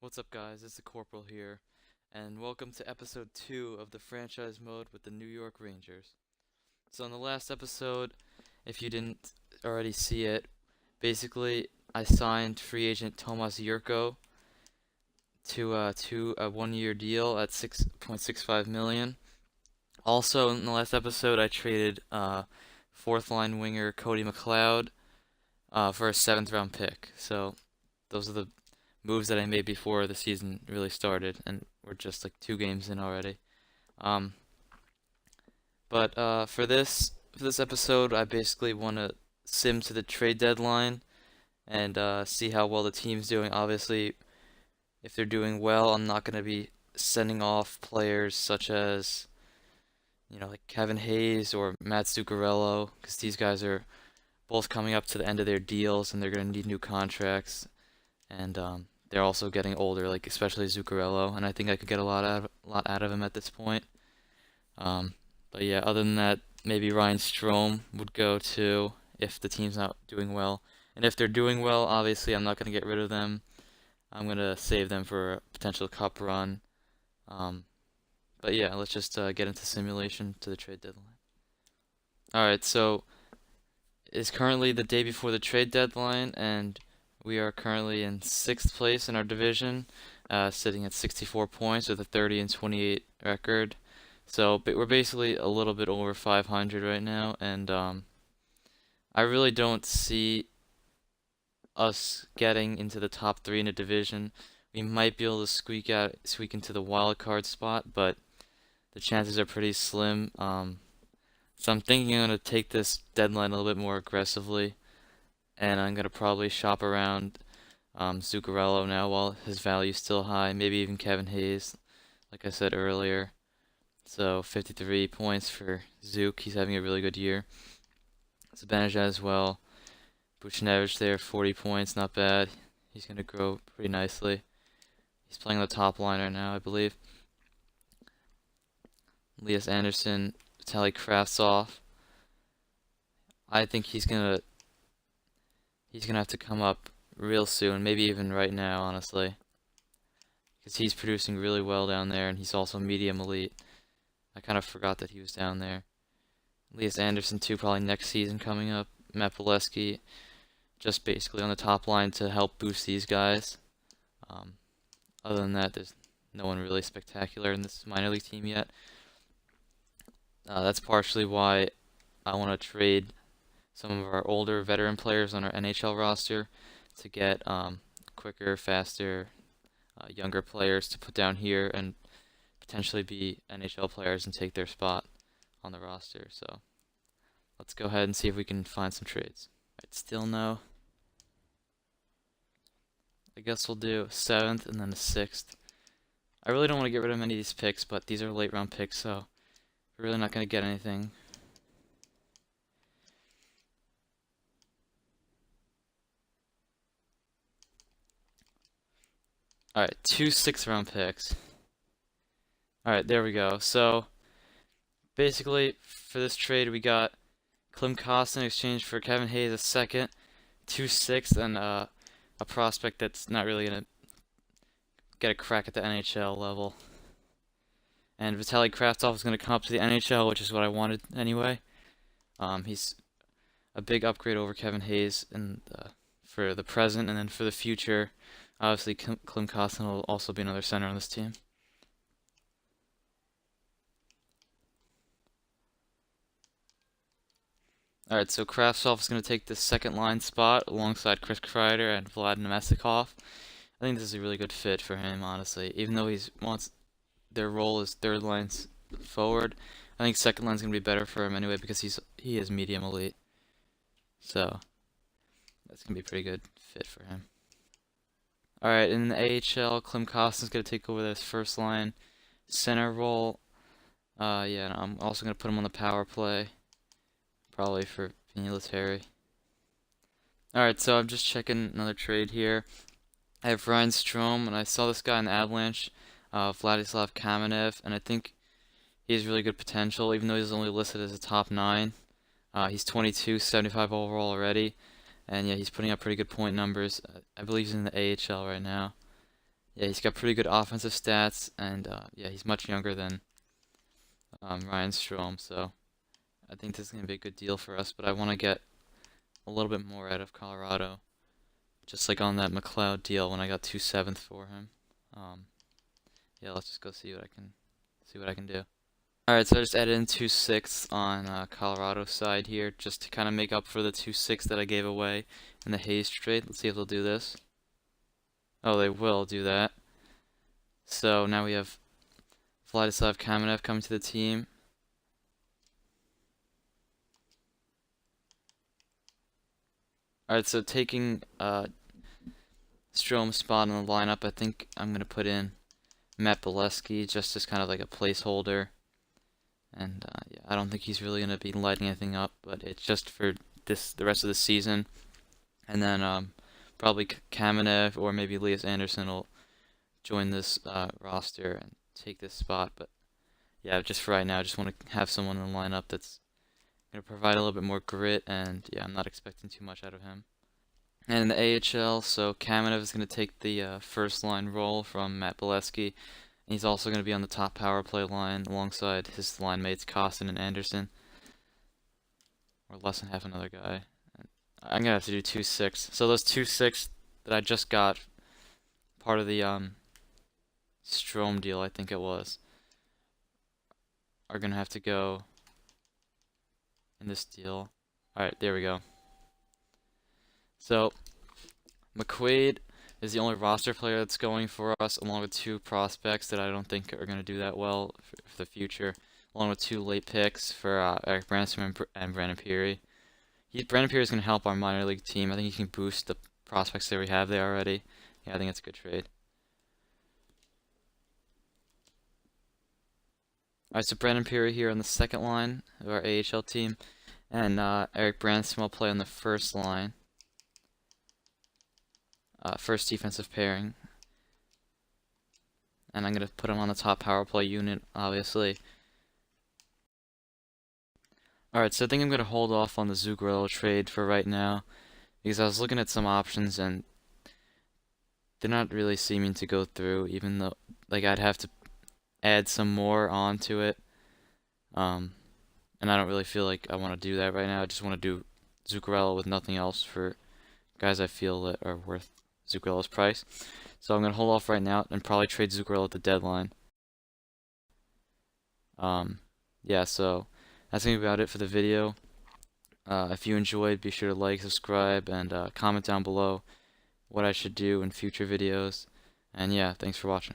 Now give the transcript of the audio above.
What's up, guys? It's the Corporal here, and welcome to episode 2 of the franchise mode with the New York Rangers. So, in the last episode, if you didn't already see it, basically I signed free agent Tomas Yurko to a 1-year deal at 6.65 million. Also, in the last episode, I traded fourth line winger Cody McLeod for a 7th round pick. So, those are the moves that I made before the season really started, and we're just like 2 games in already. Um, but for this episode, I basically want to sim to the trade deadline and see how well the team's doing. Obviously, if they're doing well, I'm not going to be sending off players such as like Kevin Hayes or Matt Zuccarello, because these guys are both coming up to the end of their deals and they're going to need new contracts. And they're also getting older, like especially Zuccarello, and I think I could get a lot out of him at this point. Um, but yeah, other than that, maybe Ryan Strome would go too if the team's not doing well. And if they're doing well, obviously I'm not going to get rid of them. I'm going to save them for a potential cup run. Um, but yeah, let's just get into simulation to the trade deadline. All right, so it's currently the day before the trade deadline, and we are currently in 6th place in our division, sitting at 64 points with a 30 and 28 record. So we're basically a little bit over 500 right now, and I really don't see us getting into the top 3 in the division. We might be able to squeak into the wild card spot, but the chances are pretty slim. So I'm thinking I'm gonna take this deadline a little bit more aggressively, and I'm gonna probably shop around Zuccarello now while his value's still high. Maybe even Kevin Hayes, like I said earlier. So 53 points for Zook. He's having a really good year. Zibanejad as well. Buchnevich there, 40 points, not bad. He's gonna grow pretty nicely. He's playing on the top line right now, I believe. Elias Anderson, Vitaly Kravtsov. I think he's gonna have to come up real soon, maybe even right now, honestly, because he's producing really well down there, and he's also medium elite. I kind of forgot that he was down there. Elias Anderson too, probably next season coming up. Matt Bolesky, just basically on the top line to help boost these guys. Um, Other than that, there's no one really spectacular in this minor league team yet. That's partially why I want to trade some of our older veteran players on our NHL roster to get quicker, faster, younger players to put down here and potentially be NHL players and take their spot on the roster. So let's go ahead and see if we can find some trades. Right, still no. I guess we'll do 7th and then a 6th. I really don't want to get rid of any of these picks, but these are late round picks, so we're really not going to get anything. Alright, 2 6th round picks. Alright, there we go. So basically, for this trade, we got Klim Kostin in exchange for Kevin Hayes a 2nd, 2 6th, and a prospect that's not really gonna get a crack at the NHL level. And Vitaly Kravtsov is gonna come up to the NHL, which is what I wanted anyway. He's a big upgrade over Kevin Hayes for the present, and then for the future, obviously Klim Kostin will also be another center on this team. Alright, so Kravtsov is going to take the 2nd line spot alongside Chris Kreider and Vlad Nemestikov. I think this is a really good fit for him, honestly. Even though wants their role as 3rd line forward, I think 2nd line is going to be better for him anyway because he is medium elite. So that's going to be a pretty good fit for him. Alright, in the AHL, Klim Kostin is going to take over this 1st line center role. Yeah, I'm also going to put him on the power play. Probably for military. Alright, so I'm just checking another trade here. I have Ryan Strome, and I saw this guy in the Avalanche, Vladislav Kamenev, and I think he has really good potential, even though he's only listed as a top 9. He's 22, 75 overall already, and yeah, he's putting up pretty good point numbers. I believe he's in the AHL right now. Yeah, he's got pretty good offensive stats, and yeah, he's much younger than Ryan Strome, so I think this is going to be a good deal for us, but I want to get a little bit more out of Colorado, just like on that McLeod deal when I got 2/7 for him. Um, yeah, let's just go see what I can do. Alright, so I just added in 2/6 on Colorado's side here, just to kind of make up for the 2/6 that I gave away in the Hayes trade. Let's see if they'll do this. Oh, they will do that. So now we have Vladislav Kamenev coming to the team. Alright, so taking Strome's spot in the lineup, I think I'm going to put in Matt Bolesky just as kind of like a placeholder. And yeah, I don't think he's really going to be lighting anything up, but it's just for the rest of the season. And then probably Kamenev or maybe Elias Anderson will join this roster and take this spot. But yeah, just for right now, I just want to have someone in the lineup that's going to provide a little bit more grit, and yeah, I'm not expecting too much out of him. And in the AHL, so Kamenev is going to take the first line role from Matt Bolesky. And he's also going to be on the top power play line alongside his line mates Costin and Anderson. Or less than half another guy. I'm going to have to do 2/6. So those 2/6 that I just got, part of the Strome deal, I think it was, are going to have to go in this deal. Alright, there we go. So, McQuaid is the only roster player that's going for us, along with 2 prospects that I don't think are going to do that well for the future, along with 2 late picks for Eric Branson and Brandon Peary. Brandon Peary is going to help our minor league team. I think he can boost the prospects that we have there already. Yeah, I think it's a good trade. Alright, so Brandon Peary here on the second line of our AHL team, and Eric Branson will play on the first line. First defensive pairing. And I'm going to put him on the top power play unit, obviously. Alright, so I think I'm going to hold off on the Zuccarello trade for right now, because I was looking at some options and they're not really seeming to go through, even though, like, I'd have to add some more onto it. And I don't really feel like I want to do that right now. I just want to do Zuccarello with nothing else for guys I feel that are worth Zuccarello's price. So I'm going to hold off right now and probably trade Zuccarello at the deadline. Yeah, so that's going to be about it for the video. If you enjoyed, be sure to like, subscribe, and comment down below what I should do in future videos. And yeah, thanks for watching.